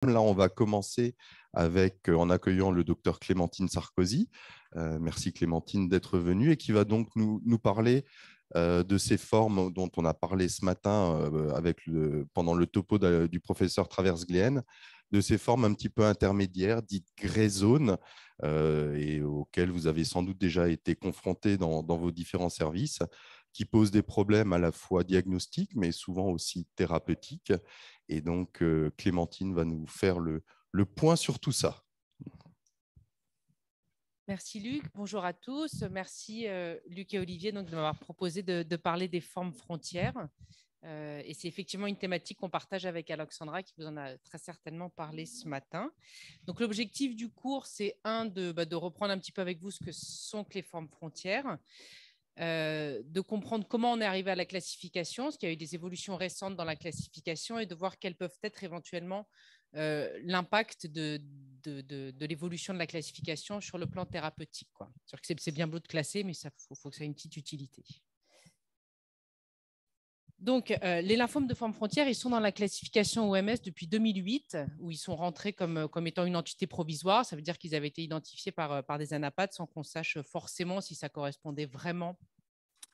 Là, on va commencer en accueillant le docteur Clémentine Sarkozy. Merci Clémentine d'être venue et qui va donc nous parler de ces formes dont on a parlé ce matin pendant le topo du professeur Travers-Gléenne, de ces formes un petit peu intermédiaires, dites grey zone, et auxquelles vous avez sans doute déjà été confrontés dans vos différents services, qui posent des problèmes à la fois diagnostiques, mais souvent aussi thérapeutiques. Et donc, Clémentine va nous faire le point sur tout ça. Merci Luc, bonjour à tous. Merci Luc et Olivier donc, de m'avoir proposé de parler des formes frontières. Et c'est effectivement une thématique qu'on partage avec Alexandra qui vous en a très certainement parlé ce matin. Donc l'objectif du cours, c'est de reprendre un petit peu avec vous ce que sont que les formes frontières, de comprendre comment on est arrivé à la classification, parce qu'il y a eu des évolutions récentes dans la classification, et de voir quels peuvent être éventuellement l'impact de l'évolution de la classification sur le plan thérapeutique, quoi. C'est bien beau de classer, mais il faut que ça ait une petite utilité. Donc, les lymphomes de forme frontière, ils sont dans la classification OMS depuis 2008, où ils sont rentrés comme étant une entité provisoire. Ça veut dire qu'ils avaient été identifiés par des anapathes sans qu'on sache forcément si ça correspondait vraiment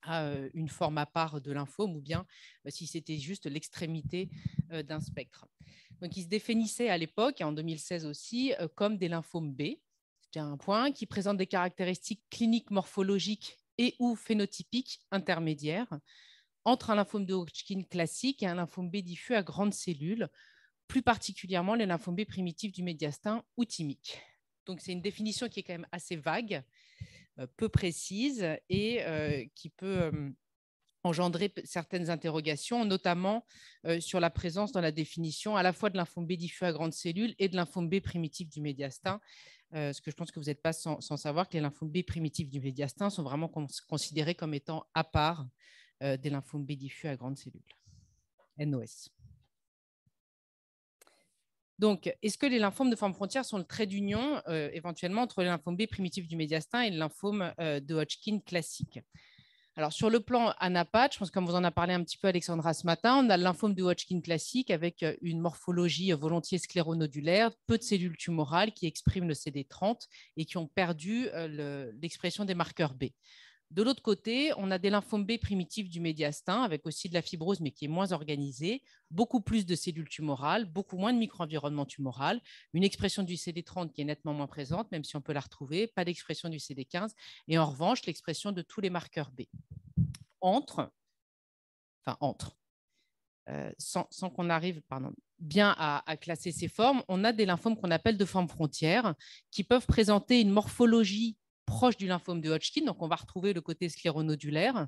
à une forme à part de lymphome ou bien si c'était juste l'extrémité d'un spectre. Donc, ils se définissaient à l'époque, et en 2016 aussi, comme des lymphomes B. C'était un point qui présente des caractéristiques cliniques, morphologiques et ou phénotypiques intermédiaires entre un lymphome de Hodgkin classique et un lymphome B diffus à grandes cellules, plus particulièrement les lymphomes B primitifs du médiastin ou thymiques. Donc, c'est une définition qui est quand même assez vague, peu précise et qui peut engendrer certaines interrogations, notamment sur la présence dans la définition à la fois de lymphome B diffus à grandes cellules et de lymphome B primitif du médiastin. Ce que je pense que vous n'êtes pas sans savoir que les lymphomes B primitifs du médiastin sont vraiment considérés comme étant à part des lymphomes B diffus à grandes cellules, NOS. Donc, est-ce que les lymphomes de forme frontière sont le trait d'union éventuellement entre les lymphomes B primitifs du médiastin et le lymphome de Hodgkin classique? Alors, sur le plan anapathe, je pense que comme vous en a parlé un petit peu Alexandra ce matin, on a le lymphome de Hodgkin classique avec une morphologie volontiers scléronodulaire, peu de cellules tumorales qui expriment le CD30 et qui ont perdu l'expression des marqueurs B. De l'autre côté, on a des lymphomes B primitifs du médiastin, avec aussi de la fibrose, mais qui est moins organisée, beaucoup plus de cellules tumorales, beaucoup moins de micro-environnement tumoral, une expression du CD30 qui est nettement moins présente, même si on peut la retrouver, pas d'expression du CD15, et en revanche, l'expression de tous les marqueurs B. Sans qu'on arrive bien à classer ces formes, on a des lymphomes qu'on appelle de forme frontière, qui peuvent présenter une morphologie proche du lymphome de Hodgkin, donc on va retrouver le côté scléronodulaire,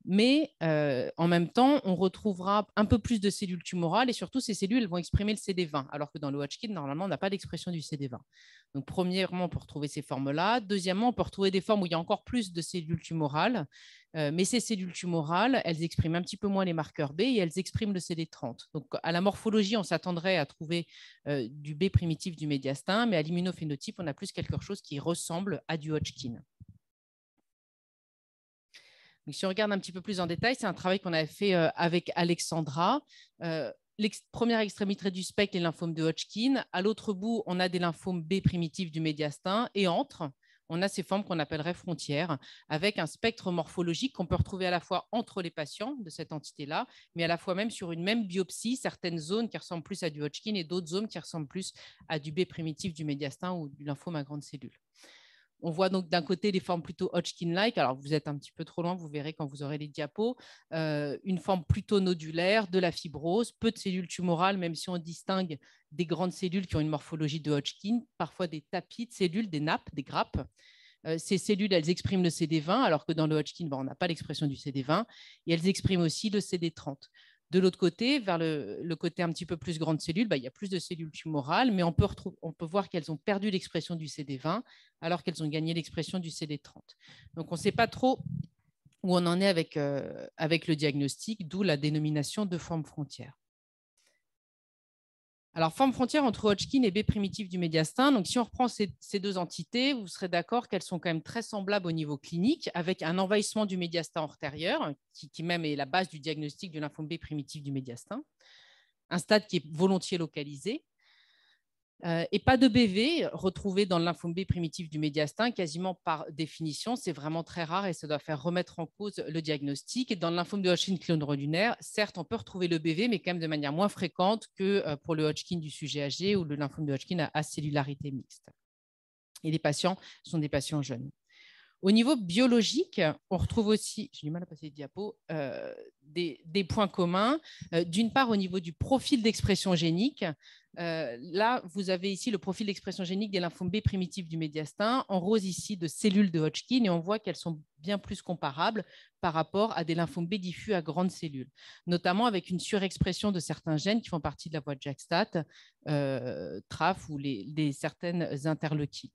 mais en même temps, on retrouvera un peu plus de cellules tumorales et surtout, ces cellules elles vont exprimer le CD20, alors que dans le Hodgkin, normalement, on n'a pas d'expression du CD20. Donc, premièrement, on peut retrouver ces formes-là. Deuxièmement, on peut retrouver des formes où il y a encore plus de cellules tumorales, mais ces cellules tumorales, elles expriment un petit peu moins les marqueurs B et elles expriment le CD30. Donc, à la morphologie, on s'attendrait à trouver du B primitif du médiastin, mais à l'immunophénotype, on a plus quelque chose qui ressemble à du Hodgkin. Donc, si on regarde un petit peu plus en détail, c'est un travail qu'on avait fait avec Alexandra. Première extrémité du spectre, les lymphomes de Hodgkin. À l'autre bout, on a des lymphomes B primitifs du médiastin. Et entre, on a ces formes qu'on appellerait frontières, avec un spectre morphologique qu'on peut retrouver à la fois entre les patients de cette entité-là, mais à la fois même sur une même biopsie, certaines zones qui ressemblent plus à du Hodgkin et d'autres zones qui ressemblent plus à du B primitif du médiastin ou du lymphome à grande cellule. On voit donc d'un côté les formes plutôt Hodgkin-like. Alors, vous êtes un petit peu trop loin, vous verrez quand vous aurez les diapos. Une forme plutôt nodulaire, de la fibrose, peu de cellules tumorales, même si on distingue des grandes cellules qui ont une morphologie de Hodgkin, parfois des tapis de cellules, des nappes, des grappes. Ces cellules, elles expriment le CD20, alors que dans le Hodgkin, on n'a pas l'expression du CD20, et elles expriment aussi le CD30. De l'autre côté, vers le côté un petit peu plus grande cellule, il y a plus de cellules tumorales, mais on peut voir qu'elles ont perdu l'expression du CD20 alors qu'elles ont gagné l'expression du CD30. Donc, on ne sait pas trop où on en est avec le diagnostic, d'où la dénomination de forme frontière. Alors, forme frontière entre Hodgkin et B primitif du médiastin. Donc, si on reprend ces deux entités, vous serez d'accord qu'elles sont quand même très semblables au niveau clinique, avec un envahissement du médiastin antérieur, qui même est la base du diagnostic du lymphome B primitif du médiastin, un stade qui est volontiers localisé. Et pas de BV retrouvé dans le lymphome B primitif du médiastin, quasiment par définition. C'est vraiment très rare et ça doit faire remettre en cause le diagnostic. Et dans le lymphome de Hodgkin clonodulaire, certes, on peut retrouver le BV, mais quand même de manière moins fréquente que pour le Hodgkin du sujet âgé ou le lymphome de Hodgkin à cellullarité mixte. Et les patients sont des patients jeunes. Au niveau biologique, on retrouve aussi, j'ai du mal à passer les diapos, des points communs. D'une part, au niveau du profil d'expression génique, là, vous avez ici le profil d'expression génique des lymphomes B primitifs du médiastin, en rose ici de cellules de Hodgkin, et on voit qu'elles sont bien plus comparables par rapport à des lymphomes B diffus à grandes cellules, notamment avec une surexpression de certains gènes qui font partie de la voie de JAK-STAT, TRAF ou certaines interleukines.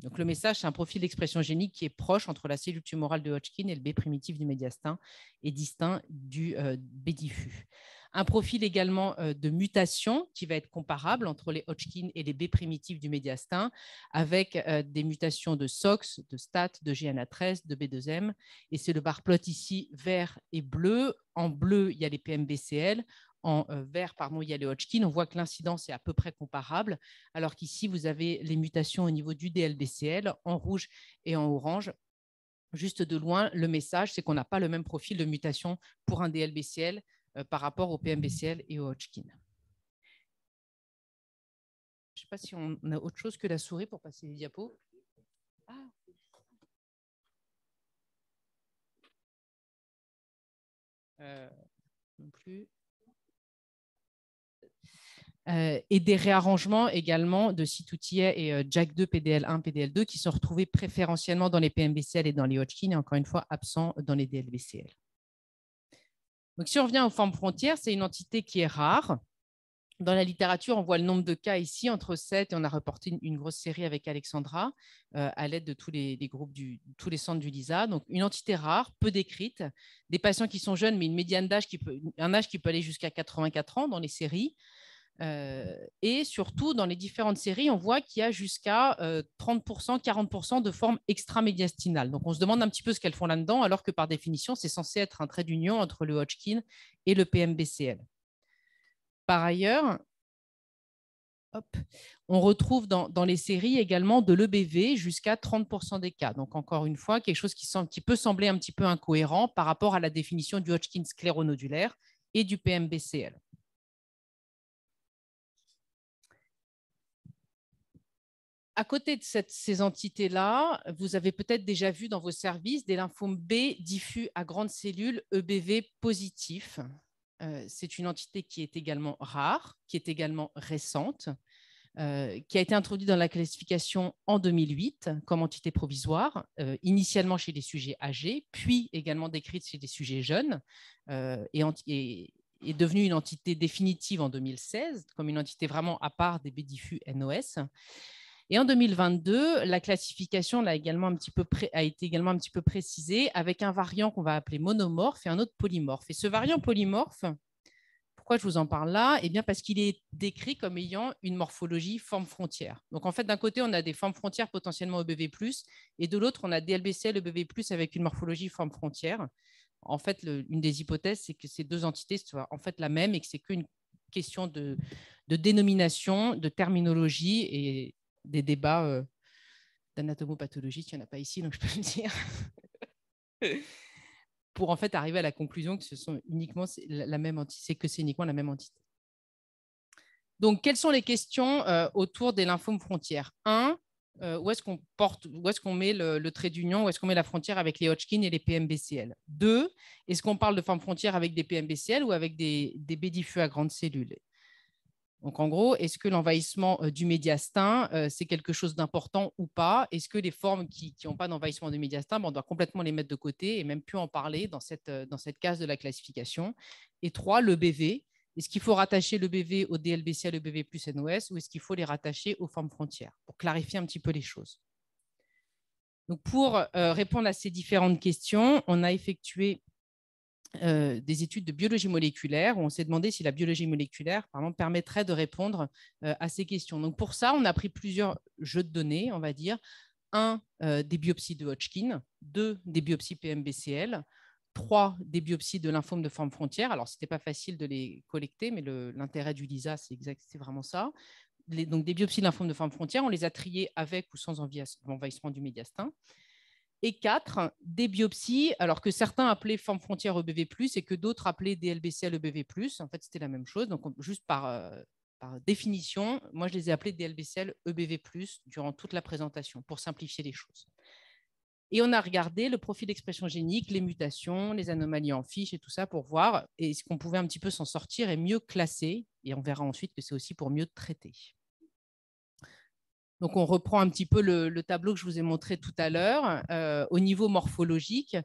Donc, le message, c'est un profil d'expression génique qui est proche entre la cellule tumorale de Hodgkin et le B primitif du médiastin et distinct du B diffus. Un profil également de mutation qui va être comparable entre les Hodgkin et les B primitifs du médiastin avec des mutations de SOX, de STAT, de GNA13, de B2M. Et c'est le bar plot ici vert et bleu. En bleu, il y a les PMBCL. En vert, il y a les Hodgkin. On voit que l'incidence est à peu près comparable, alors qu'ici, vous avez les mutations au niveau du DLBCL en rouge et en orange. Juste de loin, le message, c'est qu'on n'a pas le même profil de mutation pour un DLBCL par rapport au PMBCL et au Hodgkin. Je ne sais pas si on a autre chose que la souris pour passer les diapos. Ah. Non plus. Et des réarrangements également de Citoutier et JAK2, PDL1, PDL2 qui sont retrouvés préférentiellement dans les PMBCL et dans les Hodgkin et encore une fois absents dans les DLBCL. Donc, si on revient aux formes frontières, c'est une entité qui est rare. Dans la littérature, on voit le nombre de cas ici, entre 7, et on a reporté une grosse série avec Alexandra à l'aide de tous les groupes, tous les centres du LISA. Donc, une entité rare, peu décrite, des patients qui sont jeunes, mais une médiane d'âge un âge qui peut aller jusqu'à 84 ans dans les séries. Et surtout, dans les différentes séries, on voit qu'il y a jusqu'à 30%, 40% de formes extramédiastinales. Donc, on se demande un petit peu ce qu'elles font là-dedans, alors que par définition, c'est censé être un trait d'union entre le Hodgkin et le PMBCL. Par ailleurs, on retrouve dans les séries également de l'EBV jusqu'à 30% des cas. Donc, encore une fois, quelque chose qui peut sembler un petit peu incohérent par rapport à la définition du Hodgkin scléronodulaire et du PMBCL. À côté de ces entités-là, vous avez peut-être déjà vu dans vos services des lymphomes B diffus à grandes cellules EBV positifs. C'est une entité qui est également rare, qui est également récente, qui a été introduite dans la classification en 2008 comme entité provisoire, initialement chez des sujets âgés, puis également décrite chez des sujets jeunes, et est devenue une entité définitive en 2016, comme une entité vraiment à part des B diffus NOS. Et en 2022, la classification a été également un petit peu précisée avec un variant qu'on va appeler monomorphe et un autre polymorphe. Et ce variant polymorphe, pourquoi je vous en parle là? Eh bien, parce qu'il est décrit comme ayant une morphologie forme frontière. Donc, en fait, d'un côté, on a des formes frontières potentiellement EBV+, et de l'autre, on a DLBCL EBV+, avec une morphologie forme frontière. En fait, une des hypothèses, c'est que ces deux entités soient en fait la même et que c'est qu'une question de dénomination, de terminologie et des débats d'anatomopathologie, il n'y en a pas ici, donc je peux le dire, pour en fait arriver à la conclusion que ce sont uniquement la même entité, c'est que c'est uniquement la même entité. Donc, quelles sont les questions autour des lymphomes frontières? Où est-ce qu'on met le trait d'union, où est-ce qu'on met la frontière avec les Hodgkin et les PMBCL? 2, est-ce qu'on parle de forme frontière avec des PMBCL ou avec des B diffus à grandes cellules? Donc, en gros, est-ce que l'envahissement du médiastin, c'est quelque chose d'important ou pas? Est-ce que les formes qui n'ont pas d'envahissement du médiastin, on doit complètement les mettre de côté et même plus en parler dans cette case de la classification? Et 3, le BV. Est-ce qu'il faut rattacher le BV au DLBCL, le BV plus NOS, ou est-ce qu'il faut les rattacher aux formes frontières? Pour clarifier un petit peu les choses. Donc, pour répondre à ces différentes questions, on a effectué des études de biologie moléculaire où on s'est demandé si la biologie moléculaire, par exemple, permettrait de répondre à ces questions. Donc, pour ça, on a pris plusieurs jeux de données, on va dire. 1, des biopsies de Hodgkin, 2, des biopsies PMBCL, 3, des biopsies de lymphome de forme frontière. Alors, ce n'était pas facile de les collecter, mais l'intérêt du LISA, c'est vraiment ça. donc des biopsies de lymphome de forme frontière, on les a triées avec ou sans envahissement du médiastin. Et 4, des biopsies, alors que certains appelaient forme frontière EBV+, et que d'autres appelaient DLBCL EBV+. En fait, c'était la même chose. Donc, juste par définition, moi, je les ai appelés DLBCL EBV+, durant toute la présentation, pour simplifier les choses. Et on a regardé le profil d'expression génique, les mutations, les anomalies en fiche et tout ça pour voir est-ce qu'on pouvait un petit peu s'en sortir et mieux classer. Et on verra ensuite que c'est aussi pour mieux traiter. Donc, on reprend un petit peu le tableau que je vous ai montré tout à l'heure. Au niveau morphologique,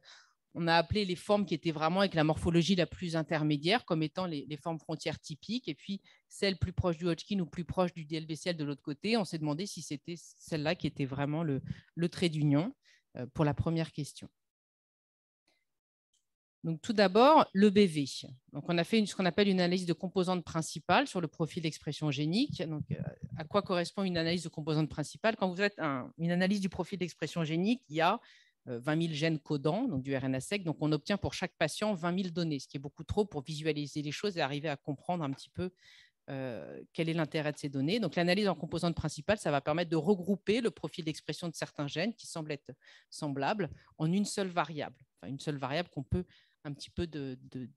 on a appelé les formes qui étaient vraiment avec la morphologie la plus intermédiaire comme étant les formes frontières typiques. Et puis, celles plus proches du Hodgkin ou plus proches du DLBCL de l'autre côté, on s'est demandé si c'était celle-là qui était vraiment le trait d'union pour la première question. Donc, tout d'abord, l'EBV. Donc, on a fait ce qu'on appelle une analyse de composantes principales sur le profil d'expression génique. Donc, à quoi correspond une analyse de composantes principales? Quand vous faites une analyse du profil d'expression génique, il y a 20 000 gènes codants, donc du RNA-seq. Donc, on obtient pour chaque patient 20 000 données, ce qui est beaucoup trop pour visualiser les choses et arriver à comprendre un petit peu quel est l'intérêt de ces données. Donc, l'analyse en composantes principales, ça va permettre de regrouper le profil d'expression de certains gènes qui semblent être semblables en une seule variable. Enfin, une seule variable qu'on peut un petit peu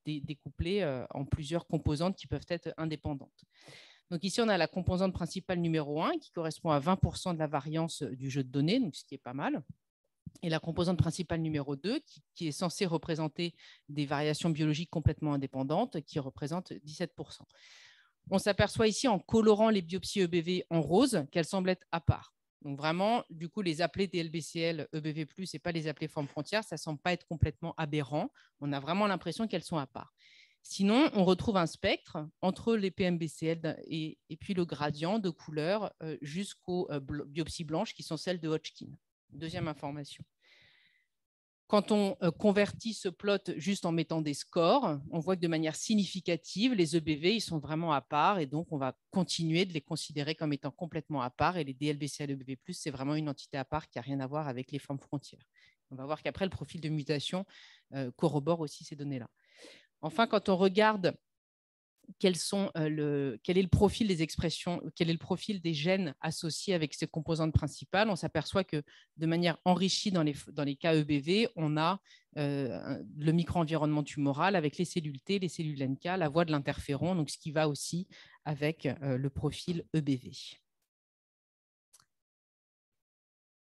découpler en plusieurs composantes qui peuvent être indépendantes. Donc ici, on a la composante principale numéro 1 qui correspond à 20% de la variance du jeu de données, donc ce qui est pas mal. Et la composante principale numéro 2 qui est censée représenter des variations biologiques complètement indépendantes qui représente 17%. On s'aperçoit ici en colorant les biopsies EBV en rose qu'elles semblent être à part. Donc vraiment, du coup, les appeler DLBCL EBV+, et pas les appeler forme frontière, ça ne semble pas être complètement aberrant. On a vraiment l'impression qu'elles sont à part. Sinon, on retrouve un spectre entre les PMBCL et puis le gradient de couleur jusqu'aux biopsies blanches qui sont celles de Hodgkin. Deuxième information. Quand on convertit ce plot juste en mettant des scores, on voit que de manière significative, les EBV ils sont vraiment à part et donc on va continuer de les considérer comme étant complètement à part. Et les DLBCL EBV+, c'est vraiment une entité à part qui n'a rien à voir avec les formes frontières. On va voir qu'après, le profil de mutation corrobore aussi ces données-là. Enfin, quand on regarde quel est le profil des expressions, quel est le profil des gènes associés avec ces composantes principales, on s'aperçoit que de manière enrichie dans les cas EBV, on a le micro-environnement tumoral avec les cellules T, les cellules NK, la voie de l'interféron, donc ce qui va aussi avec le profil EBV.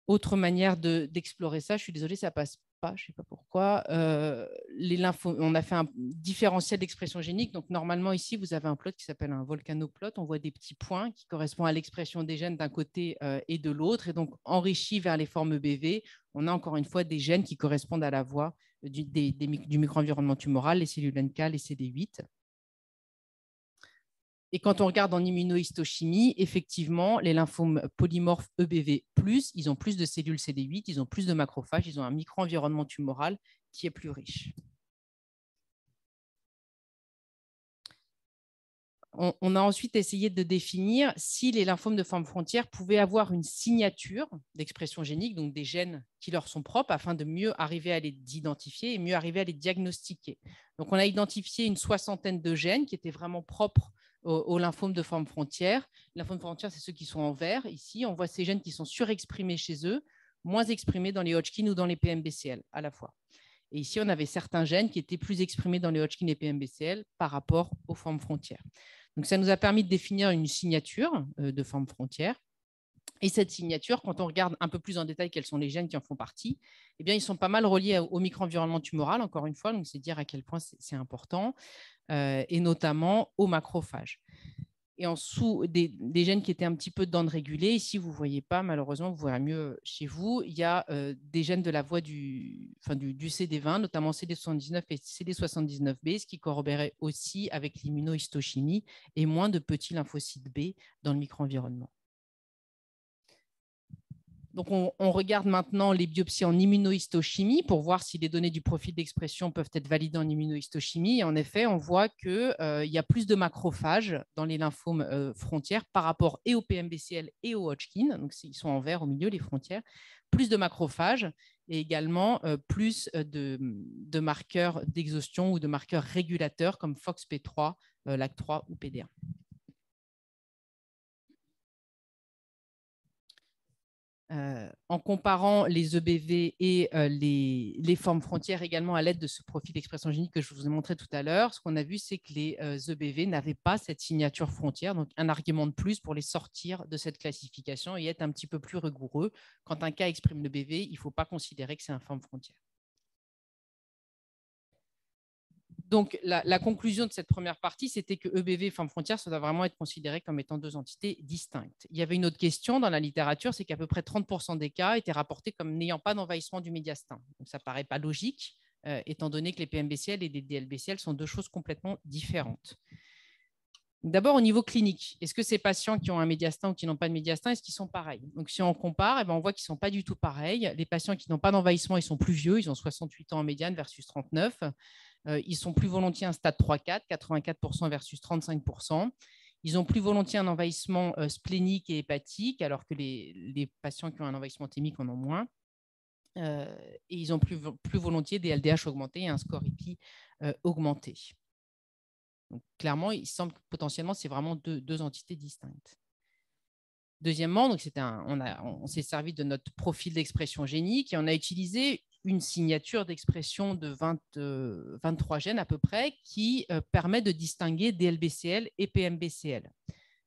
Autre manière d'explorer ça, je suis désolée, ça passe pas, je ne sais pas pourquoi. On a fait un différentiel d'expression génique. Donc, normalement, ici, vous avez un plot qui s'appelle un volcanoplot. On voit des petits points qui correspondent à l'expression des gènes d'un côté et de l'autre. Et donc, enrichi vers les formes EBV, on a encore une fois des gènes qui correspondent à la voie du micro-environnement tumoral, les cellules NK, les CD8. Et quand on regarde en immunohistochimie, effectivement, les lymphomes polymorphes EBV+, ils ont plus de cellules CD8, ils ont plus de macrophages, ils ont un micro-environnement tumoral qui est plus riche. On a ensuite essayé de définir si les lymphomes de forme frontière pouvaient avoir une signature d'expression génique, donc des gènes qui leur sont propres, afin de mieux arriver à les identifier et mieux arriver à les diagnostiquer. Donc, on a identifié une 60aine de gènes qui étaient vraiment propres aux lymphomes de forme frontière. Les lymphomes de forme frontière, c'est ceux qui sont en vert. Ici, on voit ces gènes qui sont surexprimés chez eux, moins exprimés dans les Hodgkin ou dans les PMBCL à la fois. Et ici, on avait certains gènes qui étaient plus exprimés dans les Hodgkin et PMBCL par rapport aux formes frontières. Donc, ça nous a permis de définir une signature de forme frontière. Et cette signature, quand on regarde un peu plus en détail quels sont les gènes qui en font partie, eh bien, ils sont pas mal reliés au micro-environnement tumoral, encore une fois, donc c'est dire à quel point c'est important, et notamment aux macrophages. Et en dessous, des gènes qui étaient un petit peu dérégulés. Ici, vous ne voyez pas, malheureusement, vous verrez mieux chez vous. Il y a des gènes de la voie du CD20, notamment CD79 et CD79B, ce qui corroborait aussi avec l'immunohistochimie et moins de petits lymphocytes B dans le micro-environnement. Donc, on regarde maintenant les biopsies en immunohistochimie pour voir si les données du profil d'expression peuvent être validées en immunohistochimie. Et en effet, on voit qu'il y a plus de macrophages dans les lymphomes frontières par rapport et au PMBCL et au Hodgkin. Donc, ils sont en vert au milieu, les frontières. Plus de macrophages et également plus de marqueurs d'exhaustion ou de marqueurs régulateurs comme FOXP3, LAC3 ou PD1. En comparant les EBV et les formes frontières également à l'aide de ce profil d'expression génique que je vous ai montré tout à l'heure, ce qu'on a vu, c'est que les EBV n'avaient pas cette signature frontière, donc un argument de plus pour les sortir de cette classification et être un petit peu plus rigoureux. Quand un cas exprime le BV, il ne faut pas considérer que c'est une forme frontière. Donc, la conclusion de cette première partie, c'était que EBV et forme frontière, ça doit vraiment être considéré comme étant deux entités distinctes. Il y avait une autre question dans la littérature, c'est qu'à peu près 30% des cas étaient rapportés comme n'ayant pas d'envahissement du médiastin. Donc, ça ne paraît pas logique, étant donné que les PMBCL et les DLBCL sont deux choses complètement différentes. D'abord, au niveau clinique, est-ce que ces patients qui ont un médiastin ou qui n'ont pas de médiastin, est-ce qu'ils sont pareils? Donc, si on compare, on voit qu'ils ne sont pas du tout pareils. Les patients qui n'ont pas d'envahissement, ils sont plus vieux, ils ont 68 ans en médiane versus 39. Ils sont plus volontiers un stade 3-4, 84% versus 35%. Ils ont plus volontiers un envahissement splénique et hépatique, alors que les patients qui ont un envahissement thymique en ont moins. Et ils ont plus volontiers des LDH augmentés et un score EPI augmenté. Donc, clairement, il semble que potentiellement, c'est vraiment deux entités distinctes. Deuxièmement, donc on s'est servi de notre profil d'expression génique et on a utilisé une signature d'expression de 23 gènes à peu près qui permet de distinguer DLBCL et PMBCL.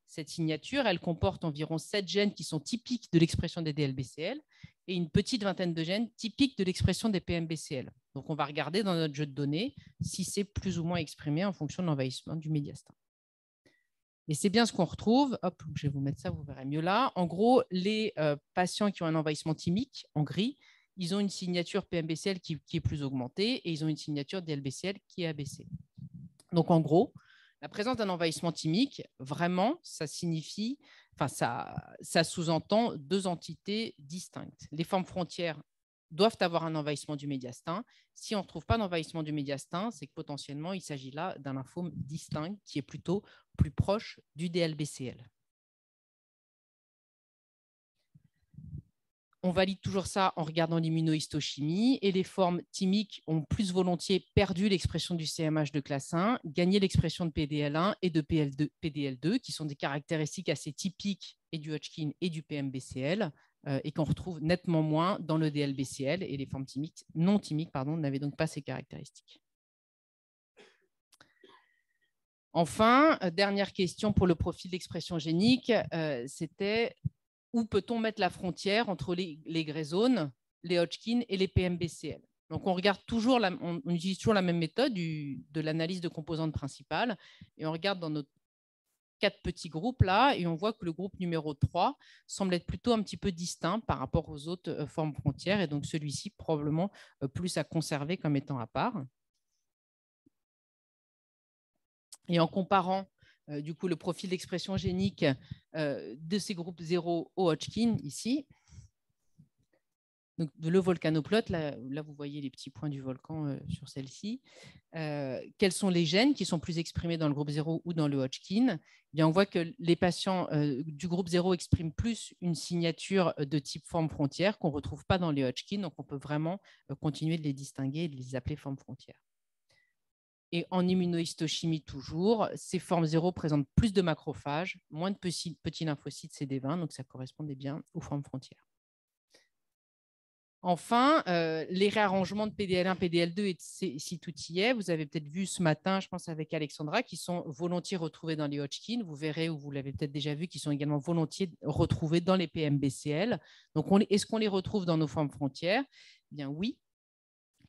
Cette signature, elle comporte environ 7 gènes qui sont typiques de l'expression des DLBCL et une petite vingtaine de gènes typiques de l'expression des PMBCL. Donc, on va regarder dans notre jeu de données si c'est plus ou moins exprimé en fonction de l'envahissement du médiastin. Et c'est bien ce qu'on retrouve. Hop, je vais vous mettre ça, vous verrez mieux là. En gros, les patients qui ont un envahissement thymique, en gris, ils ont une signature PMBCL qui est plus augmentée et ils ont une signature DLBCL qui est abaissée. Donc, en gros, la présence d'un envahissement thymique, vraiment, ça signifie, ça sous-entend deux entités distinctes. Les formes frontières doivent avoir un envahissement du médiastin. Si on ne retrouve pas d'envahissement du médiastin, c'est que potentiellement, il s'agit là d'un lymphome distinct qui est plutôt plus proche du DLBCL. On valide toujours ça en regardant l'immunohistochimie et les formes thymiques ont plus volontiers perdu l'expression du CMH de classe 1, gagné l'expression de PDL1 et de PDL2, qui sont des caractéristiques assez typiques et du Hodgkin et du PMBCL et qu'on retrouve nettement moins dans le DLBCL et les formes thymiques, non thymiques n'avaient donc pas ces caractéristiques. Enfin, dernière question pour le profil d'expression génique, c'était où peut-on mettre la frontière entre les grey zones, les Hodgkin et les PMBCL? Donc, on utilise toujours la même méthode de l'analyse de composantes principales et on regarde dans nos 4 petits groupes là et on voit que le groupe numéro 3 semble être plutôt un petit peu distinct par rapport aux autres formes frontières et donc celui-ci probablement plus à conserver comme étant à part. Et en comparant du coup le profil d'expression génique de ces groupes 0 au Hodgkin ici. Donc, le volcanoplot, là, vous voyez les petits points du volcan sur celle-ci. Quels sont les gènes qui sont plus exprimés dans le groupe 0 ou dans le Hodgkin? Eh bien, on voit que les patients du groupe 0 expriment plus une signature de type forme frontière qu'on ne retrouve pas dans les Hodgkin. Donc, on peut vraiment continuer de les distinguer et de les appeler formes frontières. Et en immunohistochimie toujours, ces formes 0 présentent plus de macrophages, moins de petits lymphocytes CD20, donc ça correspondait bien aux formes frontières. Enfin, les réarrangements de PDL1, PDL2 et de C2TA, vous avez peut-être vu ce matin, je pense avec Alexandra, qui sont volontiers retrouvés dans les Hodgkin. Vous verrez, ou vous l'avez peut-être déjà vu, qui sont également volontiers retrouvés dans les PMBCL. Donc, est-ce qu'on les retrouve dans nos formes frontières? Eh bien oui.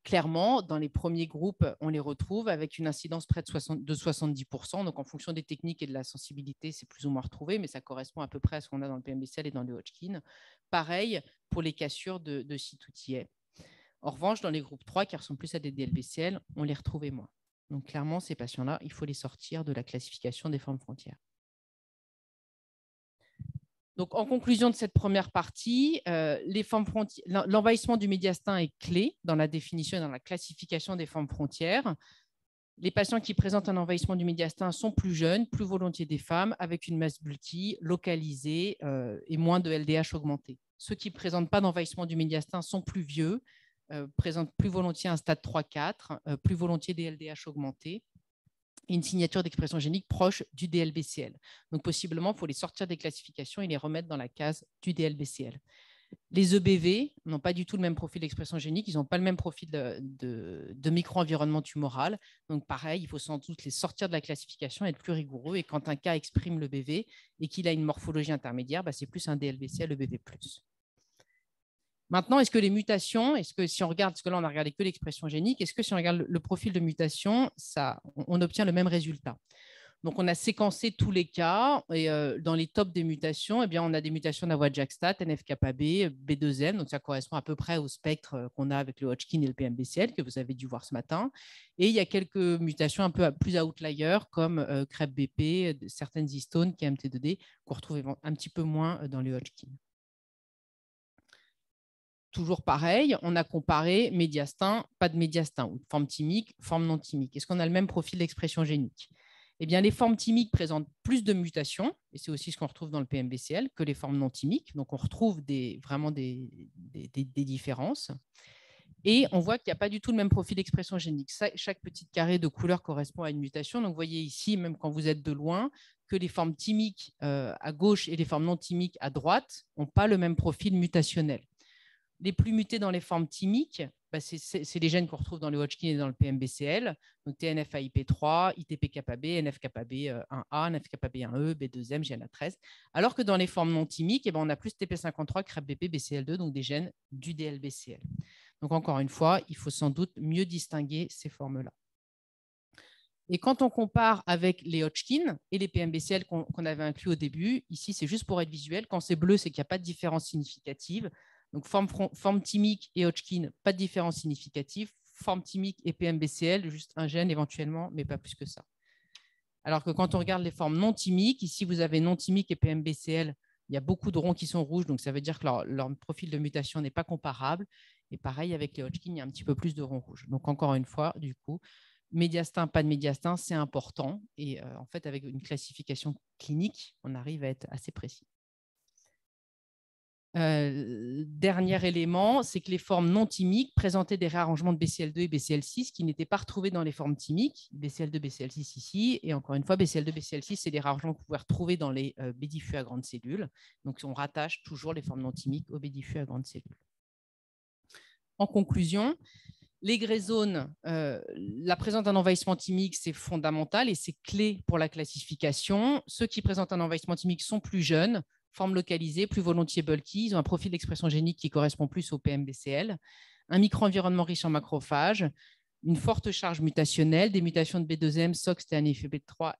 Clairement, dans les premiers groupes, on les retrouve avec une incidence près de 70%. Donc, en fonction des techniques et de la sensibilité, c'est plus ou moins retrouvé, mais ça correspond à peu près à ce qu'on a dans le PMBCL et dans le Hodgkin. Pareil pour les cassures de C2TA. En revanche, dans les groupes 3, qui ressemblent plus à des DLBCL, on les retrouvait moins. Donc, clairement, ces patients-là, il faut les sortir de la classification des formes frontières. Donc, en conclusion de cette première partie, l'envahissement du médiastin est clé dans la définition et dans la classification des formes frontières. Les patients qui présentent un envahissement du médiastin sont plus jeunes, plus volontiers des femmes, avec une masse bulky localisée et moins de LDH augmenté. Ceux qui ne présentent pas d'envahissement du médiastin sont plus vieux, présentent plus volontiers un stade 3-4, plus volontiers des LDH augmentés, et une signature d'expression génique proche du DLBCL. Donc, possiblement, il faut les sortir des classifications et les remettre dans la case du DLBCL. Les EBV n'ont pas du tout le même profil d'expression génique, ils n'ont pas le même profil de micro-environnement tumoral. Donc, pareil, il faut sans doute les sortir de la classification et être plus rigoureux. Et quand un cas exprime le BV et qu'il a une morphologie intermédiaire, c'est plus un DLBCL EBV+. Maintenant, est-ce que les mutations, est-ce que si on regarde, parce que là, on a regardé que l'expression génique, est-ce que si on regarde le profil de mutation, on obtient le même résultat? Donc, on a séquencé tous les cas et dans les tops des mutations, on a des mutations de la voie de JAK-STAT, NF-κB, B2M. Donc, ça correspond à peu près au spectre qu'on a avec le Hodgkin et le PMBCL que vous avez dû voir ce matin. Et il y a quelques mutations un peu plus outliers comme CREB-BP, certaines histones, KMT2D, qu'on retrouve un petit peu moins dans le Hodgkin. Toujours pareil, on a comparé médiastin, pas de médiastin, ou forme thymique, forme non thymique. Est-ce qu'on a le même profil d'expression génique? Eh bien, les formes thymiques présentent plus de mutations, et c'est aussi ce qu'on retrouve dans le PMBCL, que les formes non thymiques. Donc, on retrouve vraiment des différences. Et on voit qu'il n'y a pas du tout le même profil d'expression génique. Chaque petit carré de couleur correspond à une mutation. Donc, vous voyez ici, même quand vous êtes de loin, que les formes thymiques à gauche et les formes non thymiques à droite n'ont pas le même profil mutationnel. Les plus mutés dans les formes thymiques, c'est les gènes qu'on retrouve dans le Hodgkin et dans le PMBCL, donc TNF-AIP3, ITP-κB, NF-κB1A, NF-κB1E, B2M, GNA13, alors que dans les formes non thymiques, on a plus TP53, CREB-BP, BCL2, donc des gènes du DLBCL. Donc encore une fois, il faut sans doute mieux distinguer ces formes-là. Et quand on compare avec les Hodgkin et les PMBCL qu'on avait inclus au début, ici c'est juste pour être visuel, quand c'est bleu, c'est qu'il n'y a pas de différence significative. Donc, forme thymique et Hodgkin, pas de différence significative. Forme thymique et PMBCL, juste un gène éventuellement, mais pas plus que ça. Alors que quand on regarde les formes non thymiques, ici, vous avez non thymique et PMBCL, il y a beaucoup de ronds qui sont rouges, donc ça veut dire que leur profil de mutation n'est pas comparable. Et pareil, avec les Hodgkin, il y a un petit peu plus de ronds rouges. Donc, encore une fois, du coup, médiastin, pas de médiastin, c'est important. Et en fait, avec une classification clinique, on arrive à être assez précis. Dernier élément, c'est que les formes non thymiques présentaient des réarrangements de BCL2 et BCL6 qui n'étaient pas retrouvés dans les formes thymiques, BCL2, BCL6 ici, et encore une fois, BCL2, BCL6, c'est des réarrangements que vous pouvez retrouver dans les B diffus à grande cellule. Donc, on rattache toujours les formes non thymiques aux B diffus à grande cellule. En conclusion, les grey zones, la présence d'un envahissement thymique, c'est fondamental et c'est clé pour la classification. Ceux qui présentent un envahissement thymique sont plus jeunes, forme localisée, plus volontiers bulky, ils ont un profil d'expression génique qui correspond plus au PMBCL, un micro-environnement riche en macrophages, une forte charge mutationnelle, des mutations de B2M, SOX, TNF-B3,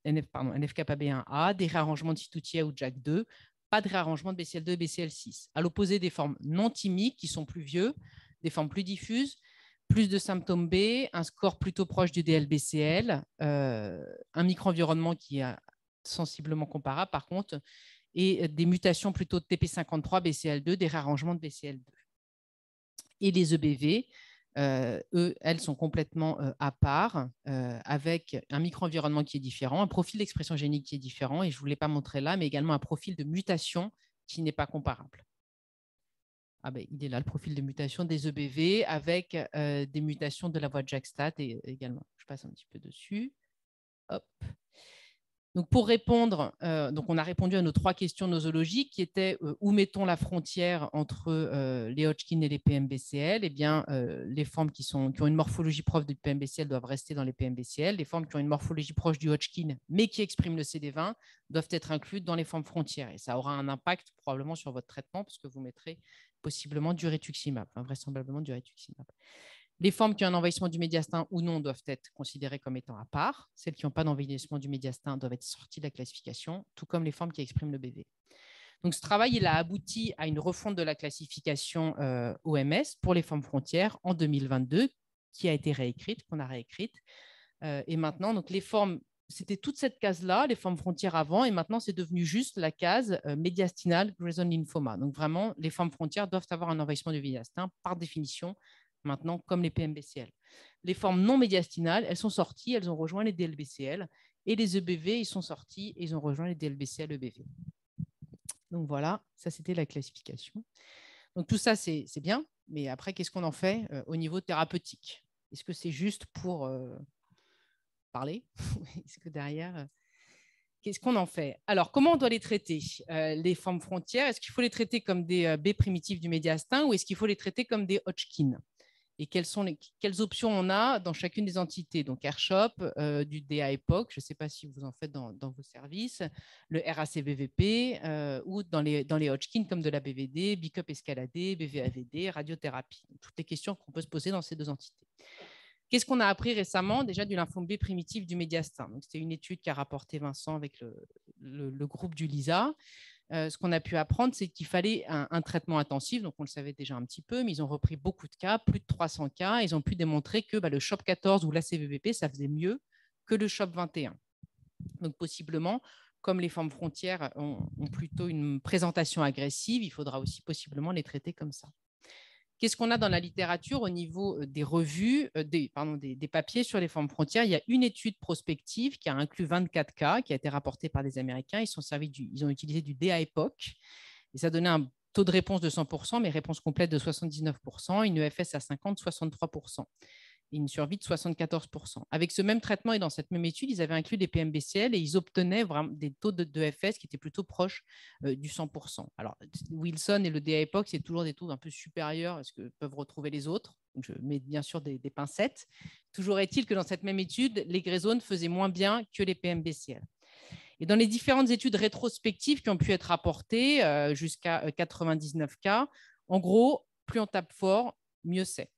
NF-κB1A, des réarrangements de Fitoutier ou JAK2, pas de réarrangement de BCL2 et BCL6. À l'opposé des formes non thymiques qui sont plus vieux, des formes plus diffuses, plus de symptômes B, un score plutôt proche du DLBCL, un micro-environnement qui est sensiblement comparable par contre, et des mutations plutôt de TP53, BCL2, des réarrangements de BCL2. Et les EBV, elles sont complètement à part, avec un micro-environnement qui est différent, un profil d'expression génique qui est différent, et je ne vous l'ai pas montré là, mais également un profil de mutation qui n'est pas comparable. Il est là, le profil de mutation des EBV avec des mutations de la voie de JAK-STAT également. Je passe un petit peu dessus. Hop. Donc, pour répondre, on a répondu à nos 3 questions nosologiques qui étaient où mettons la frontière entre les Hodgkin et les PMBCL? Les formes qui ont une morphologie proche du PMBCL doivent rester dans les PMBCL. Les formes qui ont une morphologie proche du Hodgkin mais qui expriment le CD20 doivent être incluses dans les formes frontières. Et ça aura un impact probablement sur votre traitement parce que vous mettrez possiblement du rituximab, vraisemblablement du rituximab. Les formes qui ont un envahissement du médiastin ou non doivent être considérées comme étant à part. Celles qui n'ont pas d'envahissement du médiastin doivent être sorties de la classification, tout comme les formes qui expriment le BV. Donc, ce travail il a abouti à une refonte de la classification OMS pour les formes frontières en 2022, qui a été réécrite, qu'on a réécrite. Et maintenant, donc, les formes, c'était toute cette case-là, les formes frontières avant, et maintenant, c'est devenu juste la case médiastinale Gray zone lymphoma. Donc, vraiment, les formes frontières doivent avoir un envahissement du médiastin par définition, maintenant comme les PMBCL. Les formes non médiastinales, elles sont sorties, elles ont rejoint les DLBCL, et les EBV, ils sont sortis et ils ont rejoint les DLBCL EBV. Donc voilà, ça c'était la classification. Donc tout ça, c'est bien, mais après, qu'est-ce qu'on en fait au niveau thérapeutique? Est-ce que c'est juste pour parler? Est-ce que derrière... Qu'est-ce qu'on en fait? Alors, comment on doit les traiter, les formes frontières? Est-ce qu'il faut les traiter comme des B primitifs du médiastin ou est-ce qu'il faut les traiter comme des Hodgkin? Et quelles options on a dans chacune des entités? Donc, AirShop, du DA-EPOC, je ne sais pas si vous en faites dans vos services, le RAC-BVP ou dans les Hodgkin comme de la BVD, Bicup escaladé, BVAVD, radiothérapie. Toutes les questions qu'on peut se poser dans ces deux entités. Qu'est-ce qu'on a appris récemment déjà du lymphome B primitif du médiastin? C'était une étude qu'a rapporté Vincent avec le groupe du LISA. Ce qu'on a pu apprendre, c'est qu'il fallait un traitement intensif. Donc, on le savait déjà un petit peu, mais ils ont repris beaucoup de cas, plus de 300 cas. Ils ont pu démontrer que le SHOP14 ou l'ACVVP, ça faisait mieux que le SHOP21. Donc, possiblement, comme les formes frontières ont plutôt une présentation agressive, il faudra aussi possiblement les traiter comme ça. Qu'est-ce qu'on a dans la littérature au niveau des revues, des papiers sur les formes frontières? Il y a une étude prospective qui a inclus 24 cas, qui a été rapportée par des Américains. Ils ont utilisé du DA-EPOC et ça donnait un taux de réponse de 100%, mais réponse complète de 79%, une EFS à 50, 63%. Et une survie de 74%. Avec ce même traitement et dans cette même étude, ils avaient inclus des PMBCL et ils obtenaient vraiment des taux de EFS qui étaient plutôt proches du 100%. Alors, Wilson et le DA-EPOC, c'est toujours des taux un peu supérieurs à ce que peuvent retrouver les autres. Donc, je mets bien sûr des pincettes. Toujours est-il que dans cette même étude, les Gray zones faisaient moins bien que les PMBCL. Et dans les différentes études rétrospectives qui ont pu être rapportées jusqu'à 99 cas, en gros, plus on tape fort, mieux c'est.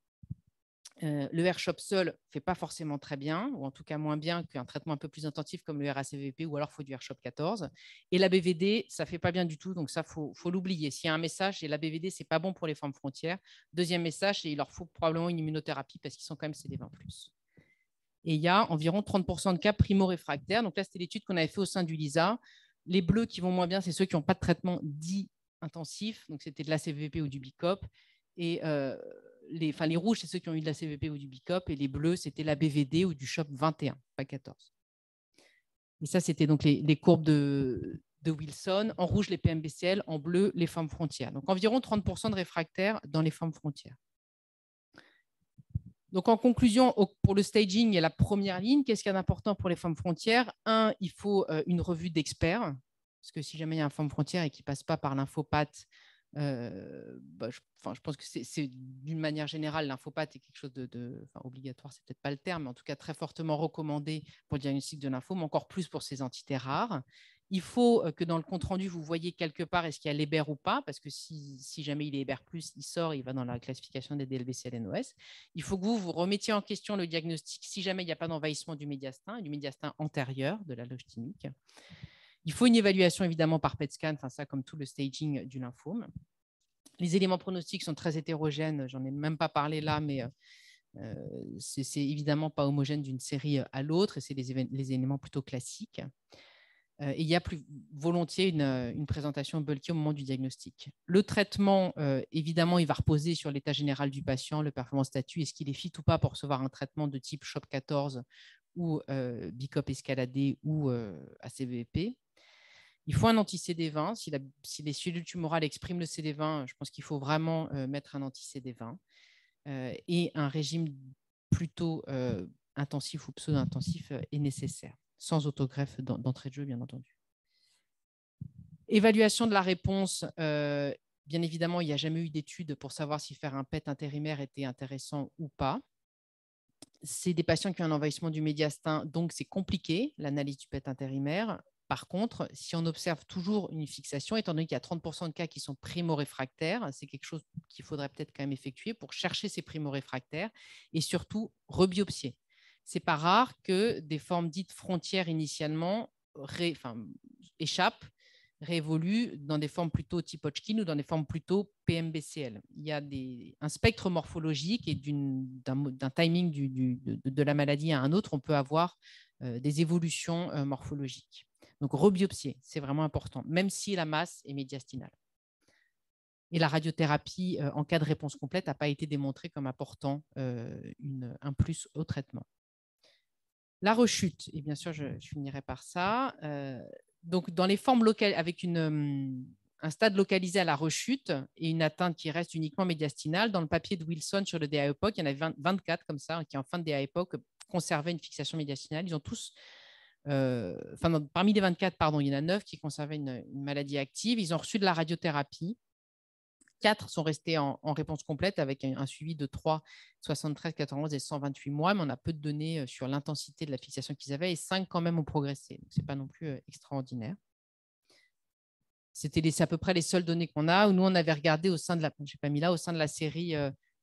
Le AirShop seul ne fait pas forcément très bien, ou en tout cas moins bien qu'un traitement un peu plus intensif comme le RACVP, ou alors il faut du AirShop 14. Et la BVD, ça ne fait pas bien du tout, donc ça, faut l'oublier. S'il y a un message, et la BVD, ce n'est pas bon pour les formes frontières. Deuxième message, il leur faut probablement une immunothérapie parce qu'ils sont quand même CD20+. Et il y a environ 30% de cas primo-réfractaires. Donc là, c'était l'étude qu'on avait fait au sein du LISA. Les bleus qui vont moins bien, c'est ceux qui n'ont pas de traitement dit intensif, donc c'était de la CVP ou du BICOP. Et les rouges, c'est ceux qui ont eu de la CVP ou du BICOP, et les bleus, c'était la BVD ou du SHOP 21, pas 14. Et ça, c'était donc les courbes de Wilson. En rouge, les PMBCL, en bleu, les formes frontières. Donc environ 30% de réfractaires dans les formes frontières. Donc en conclusion, pour le staging, il y a la première ligne. Qu'est-ce qu'il y a d'important pour les formes frontières? Un, il faut une revue d'experts, parce que si jamais il y a une forme frontière et qu'il ne passe pas par l'infopathe, je pense que c'est d'une manière générale, l'infopathe est quelque chose obligatoire, c'est peut-être pas le terme, mais en tout cas très fortement recommandé pour le diagnostic de lymphome, encore plus pour ces entités rares. Il faut que dans le compte-rendu, vous voyez quelque part est-ce qu'il y a l'EBER ou pas, parce que si jamais il est EBER+, il sort, il va dans la classification des DLBCL-NOS. Il faut que vous remettiez en question le diagnostic si jamais il n'y a pas d'envahissement du médiastin antérieur de la loge thymique. Il faut une évaluation évidemment par PET scan, ça comme tout le staging du lymphome. Les éléments pronostiques sont très hétérogènes, j'en ai même pas parlé là, mais c'est évidemment pas homogène d'une série à l'autre, et c'est les éléments plutôt classiques. Et il y a plus volontiers une présentation bulky au moment du diagnostic. Le traitement, évidemment, il va reposer sur l'état général du patient, le performance statut, est-ce qu'il est fit ou pas pour recevoir un traitement de type SHOP 14 ou BICOP escaladé ou ACVP. Il faut un anti-CD20. Si les cellules tumorales expriment le CD20, je pense qu'il faut vraiment mettre un anti-CD20 et un régime plutôt intensif ou pseudo-intensif est nécessaire, sans autogreffe d'entrée de jeu, bien entendu. Évaluation de la réponse. Bien évidemment, il n'y a jamais eu d'étude pour savoir si faire un PET intérimaire était intéressant ou pas. C'est des patients qui ont un envahissement du médiastin, donc c'est compliqué, l'analyse du PET intérimaire. Par contre, si on observe toujours une fixation, étant donné qu'il y a 30% de cas qui sont primo-réfractaires, c'est quelque chose qu'il faudrait peut-être quand même effectuer pour chercher ces primo-réfractaires et surtout rebiopsier. Ce n'est pas rare que des formes dites frontières initialement échappent, réévoluent dans des formes plutôt type Hodgkin ou dans des formes plutôt PMBCL. Il y a un spectre morphologique et d'un timing de la maladie à un autre, on peut avoir des évolutions morphologiques. Donc, rebiopsier, c'est vraiment important, même si la masse est médiastinale. Et la radiothérapie, en cas de réponse complète, n'a pas été démontrée comme apportant un plus au traitement. La rechute, et bien sûr, je finirai par ça. Donc, dans les formes locales, avec un stade localisé à la rechute et une atteinte qui reste uniquement médiastinale, dans le papier de Wilson sur le DA-EPOC, il y en avait 24 comme ça, qui en fin de DA-EPOC conservaient une fixation médiastinale. Ils ont tous parmi les 24, pardon, il y en a 9 qui conservaient une maladie active. Ils ont reçu de la radiothérapie. 4 sont restés en réponse complète avec un suivi de 3, 73, 91 et 128 mois, mais on a peu de données sur l'intensité de la fixation qu'ils avaient et 5 quand même ont progressé. Donc, ce n'est pas non plus extraordinaire. C'était à peu près les seules données qu'on a. Nous, on avait regardé au sein de au sein de la série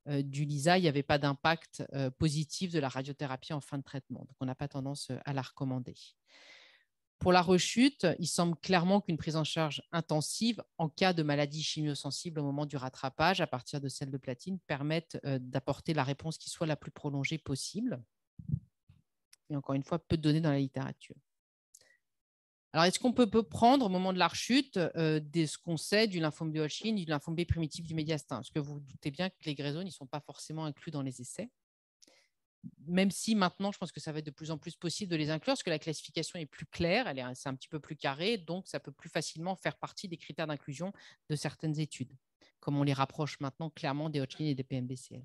du LISA, il n'y avait pas d'impact positif de la radiothérapie en fin de traitement. Donc, on n'a pas tendance à la recommander. Pour la rechute, il semble clairement qu'une prise en charge intensive en cas de maladie chimiosensible au moment du rattrapage à partir de celle de platine permette d'apporter la réponse qui soit la plus prolongée possible. Et encore une fois, peu de données dans la littérature. Alors, est-ce qu'on peut prendre au moment de la rechute ce qu'on sait du lymphome de Hodgkin et du lymphome B primitif du médiastin? Parce que vous vous doutez bien que les graisones ne sont pas forcément inclus dans les essais. Même si maintenant, je pense que ça va être de plus en plus possible de les inclure, parce que la classification est plus claire, c'est un petit peu plus carré, donc ça peut plus facilement faire partie des critères d'inclusion de certaines études, comme on les rapproche maintenant clairement des Hodgkin et des PMBCL.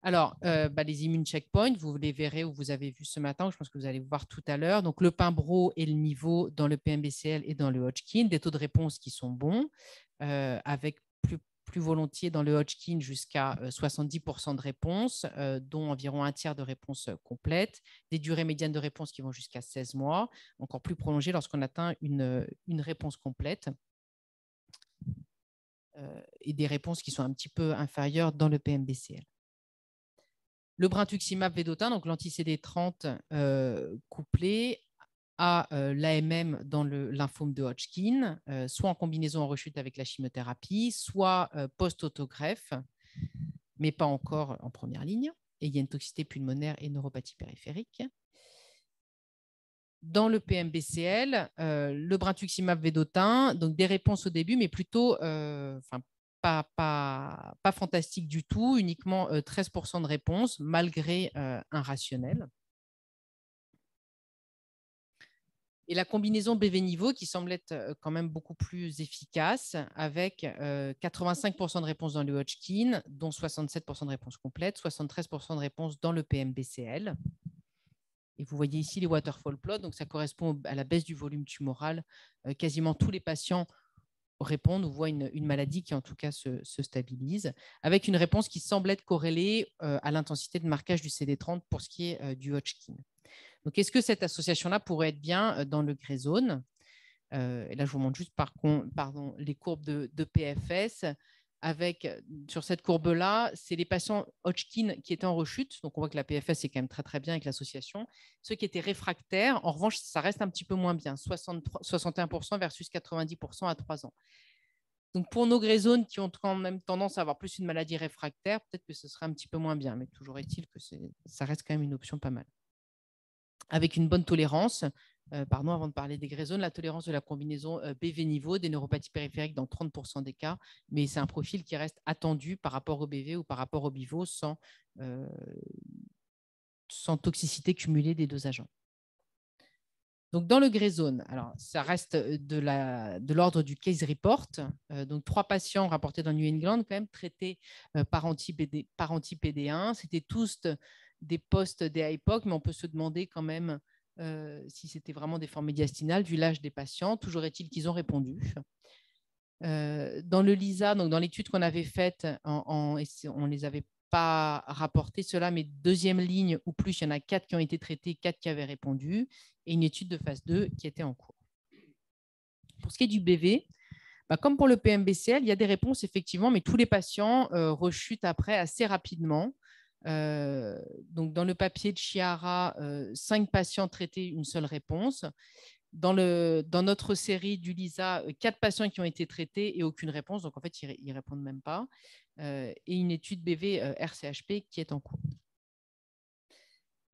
Alors, les immunes checkpoints, vous les verrez ou vous avez vu ce matin, je pense que vous allez voir tout à l'heure. Donc, le Pimbro et le niveau dans le PMBCL et dans le Hodgkin, des taux de réponse qui sont bons, avec plus volontiers dans le Hodgkin jusqu'à 70% de réponses, dont environ un tiers de réponses complètes, des durées médianes de réponse qui vont jusqu'à 16 mois, encore plus prolongées lorsqu'on atteint une réponse complète, et des réponses qui sont un petit peu inférieures dans le PMBCL. Le brintuximab vedotin, donc l'anti-CD30 couplé à l'AMM dans le lymphome de Hodgkin, soit en combinaison en rechute avec la chimiothérapie, soit post-autogreffe, mais pas encore en première ligne. Et il y a une toxicité pulmonaire et neuropathie périphérique. Dans le PMBCL, le brintuximab vedotin, donc des réponses au début, mais plutôt pas fantastique du tout, uniquement 13% de réponses, malgré un rationnel. Et la combinaison BV-Nivo qui semble être quand même beaucoup plus efficace, avec 85% de réponses dans le Hodgkin, dont 67% de réponses complètes, 73% de réponses dans le PMBCL. Et vous voyez ici les waterfall plots, donc ça correspond à la baisse du volume tumoral. Quasiment tous les patients répondent ou voient une maladie qui en tout cas se stabilise, avec une réponse qui semble être corrélée à l'intensité de marquage du CD30 pour ce qui est du Hodgkin. Donc, est-ce que cette association-là pourrait être bien dans le gray zone? Et là, je vous montre juste les courbes de PFS. Sur cette courbe-là, c'est les patients Hodgkin qui étaient en rechute. Donc, on voit que la PFS est quand même très, très bien avec l'association. Ceux qui étaient réfractaires, en revanche, ça reste un petit peu moins bien, 61% versus 90% à 3 ans. Donc, pour nos gray zones qui ont quand même tendance à avoir plus une maladie réfractaire, peut-être que ce serait un petit peu moins bien. Mais toujours est-il que ça reste quand même une option pas mal. Avec une bonne tolérance, avant de parler des gray zones, la tolérance de la combinaison BV-Nivo, des neuropathies périphériques dans 30% des cas, mais c'est un profil qui reste attendu par rapport au BV ou par rapport au BIVO sans toxicité cumulée des deux agents. Donc, dans le gray zone, alors, ça reste de l'ordre du case report. Donc, 3 patients rapportés dans New England, quand même traités par anti-PD1. C'était tous des post-DAIPOC, mais on peut se demander quand même si c'était vraiment des formes médiastinales, vu l'âge des patients. Toujours est-il qu'ils ont répondu. Dans le LISA, donc dans l'étude qu'on avait faite, on ne les avait pas rapportés, ceux-là, mais deuxième ligne ou plus, il y en a 4 qui ont été traités, 4 qui avaient répondu, et une étude de phase 2 qui était en cours. Pour ce qui est du BV, comme pour le PMBCL, il y a des réponses effectivement, mais tous les patients rechutent après assez rapidement. Donc dans le papier de Chiara, 5 patients traités, une seule réponse. Dans notre série du LISA, 4 patients qui ont été traités et aucune réponse. Donc, en fait, ils ne répondent même pas. Et une étude BV RCHP qui est en cours.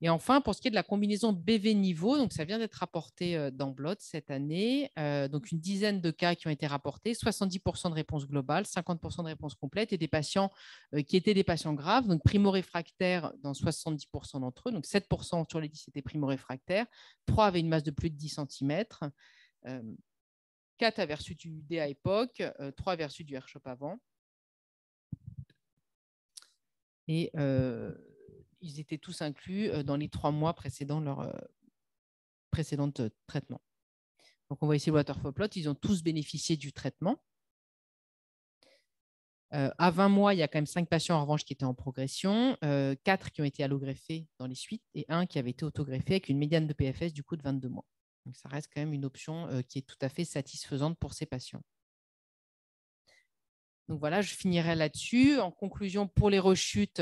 Et enfin, pour ce qui est de la combinaison BV-Nivo, donc ça vient d'être rapporté dans Blood cette année. Donc, une dizaine de cas qui ont été rapportés, 70% de réponses globales, 50% de réponses complètes et des patients qui étaient des patients graves, donc primo-réfractaires dans 70% d'entre eux. Donc, 7% sur les 10 étaient primo-réfractaires. 3 avaient une masse de plus de 10 cm. 4 avaient reçu du DA-EPOC, 3 avaient reçu du R-CHOP avant. Et ils étaient tous inclus dans les 3 mois précédant précédent traitement. Donc, on voit ici le waterfall plot. Ils ont tous bénéficié du traitement. À 20 mois, il y a quand même 5 patients en revanche qui étaient en progression, 4 qui ont été allogreffés dans les suites et 1 qui avait été autogreffé avec une médiane de PFS du coup de 22 mois. Donc, ça reste quand même une option qui est tout à fait satisfaisante pour ces patients. Donc voilà, je finirai là-dessus. En conclusion, pour les rechutes,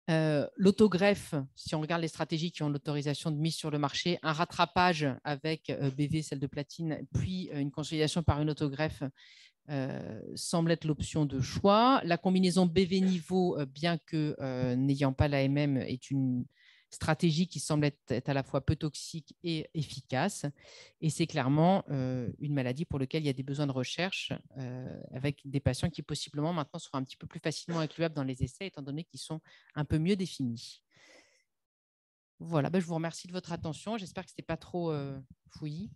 l'autogreffe, si on regarde les stratégies qui ont l'autorisation de mise sur le marché, un rattrapage avec BV, celle de platine, puis une consolidation par une autogreffe semble être l'option de choix. La combinaison BV niveau, bien que n'ayant pas l'AMM, est une stratégie qui semble être à la fois peu toxique et efficace. Et c'est clairement une maladie pour laquelle il y a des besoins de recherche avec des patients qui possiblement maintenant seront un petit peu plus facilement incluables dans les essais, étant donné qu'ils sont un peu mieux définis. Voilà, je vous remercie de votre attention. J'espère que ce n'était pas trop fouillis.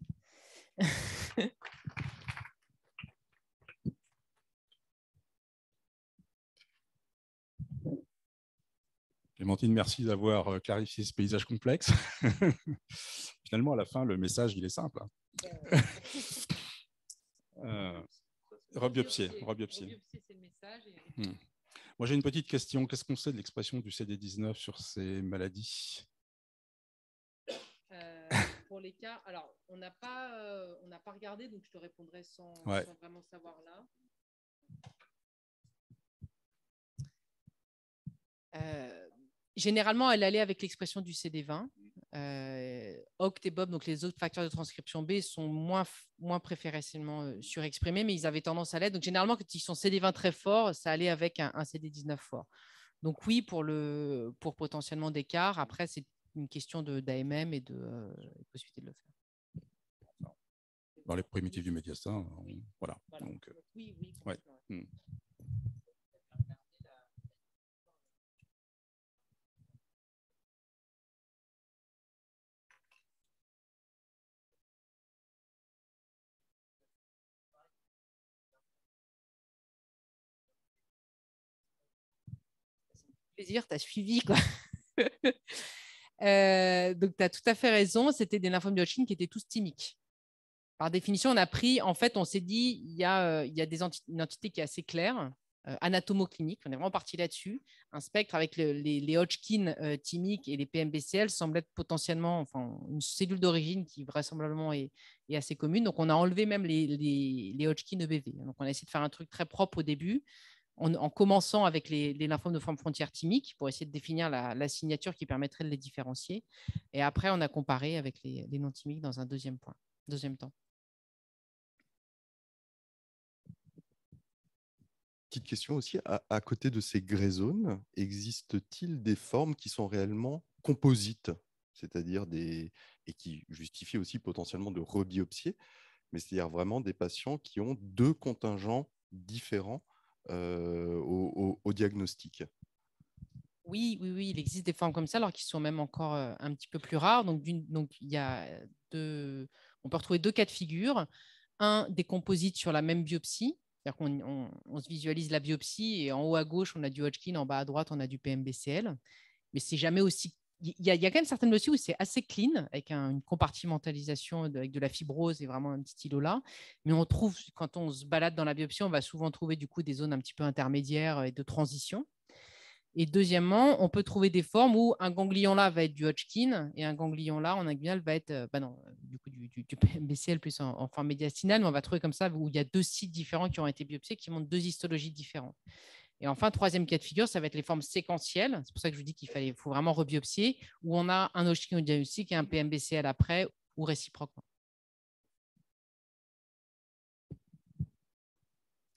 Clémentine, merci d'avoir clarifié ce paysage complexe. Finalement, à la fin, le message, il est simple. Rebiopsier. Moi, j'ai une petite question. Qu'est-ce qu'on sait de l'expression du CD19 sur ces maladies? Pour les cas, alors, on n'a pas regardé, donc je te répondrai sans vraiment savoir là. Généralement, elle allait avec l'expression du CD20. OCT et BOB, donc les autres facteurs de transcription B, sont moins préférentiellement surexprimés, mais ils avaient tendance à l'être. Donc, généralement, quand ils sont CD20 très forts, ça allait avec un CD19 fort. Donc, oui, pour potentiellement d'écart. Après, c'est une question d'AMM et de possibilité de le faire. Dans les primitifs du médiastin, voilà. Donc, oui. Ouais. Plaisir, tu as suivi, quoi. Donc, tu as tout à fait raison. C'était des lymphomes de Hodgkin qui étaient tous thymiques. Par définition, on a pris, en fait, on s'est dit, il y a une entité qui est assez claire, anatomoclinique. On est vraiment parti là-dessus. Un spectre avec les Hodgkin thymiques et les PMBCL semble être potentiellement, enfin, une cellule d'origine qui vraisemblablement est assez commune. Donc, on a enlevé même les Hodgkin EBV. Donc, on a essayé de faire un truc très propre au début, en commençant avec les lymphomes de forme frontière thymique pour essayer de définir la signature qui permettrait de les différencier. Et après, on a comparé avec les non thymiques dans un deuxième temps. Petite question aussi, à côté de ces grey zones, existe-t-il des formes qui sont réellement composites, c'est-à-dire et qui justifient aussi potentiellement de rebiopsier, mais c'est-à-dire vraiment des patients qui ont deux contingents différents au diagnostic? Oui, il existe des formes comme ça, alors qu'ils sont même encore un petit peu plus rares. Donc, il y a on peut retrouver 2 cas de figure. Un, des composites sur la même biopsie, c'est-à-dire qu'on se visualise la biopsie et en haut à gauche, on a du Hodgkin, en bas à droite, on a du PMBCL. Mais c'est jamais aussi. Il y a quand même certaines biopsies où c'est assez clean, avec une compartimentalisation avec de la fibrose et vraiment un petit îlot là. Mais on trouve, quand on se balade dans la biopsie, on va souvent trouver du coup des zones un petit peu intermédiaires et de transition. Et deuxièmement, on peut trouver des formes où un ganglion là va être du Hodgkin et un ganglion là en inguinal va être du coup du PMBCL plus en forme médiastinale, mais on va trouver comme ça où il y a 2 sites différents qui ont été biopsiés qui montrent 2 histologies différentes. Et enfin, troisième cas de figure, ça va être les formes séquentielles. C'est pour ça que je vous dis qu'il faut vraiment rebiopsier, où on a un Hodgkin au diagnostic et un PMBCL après ou réciproquement.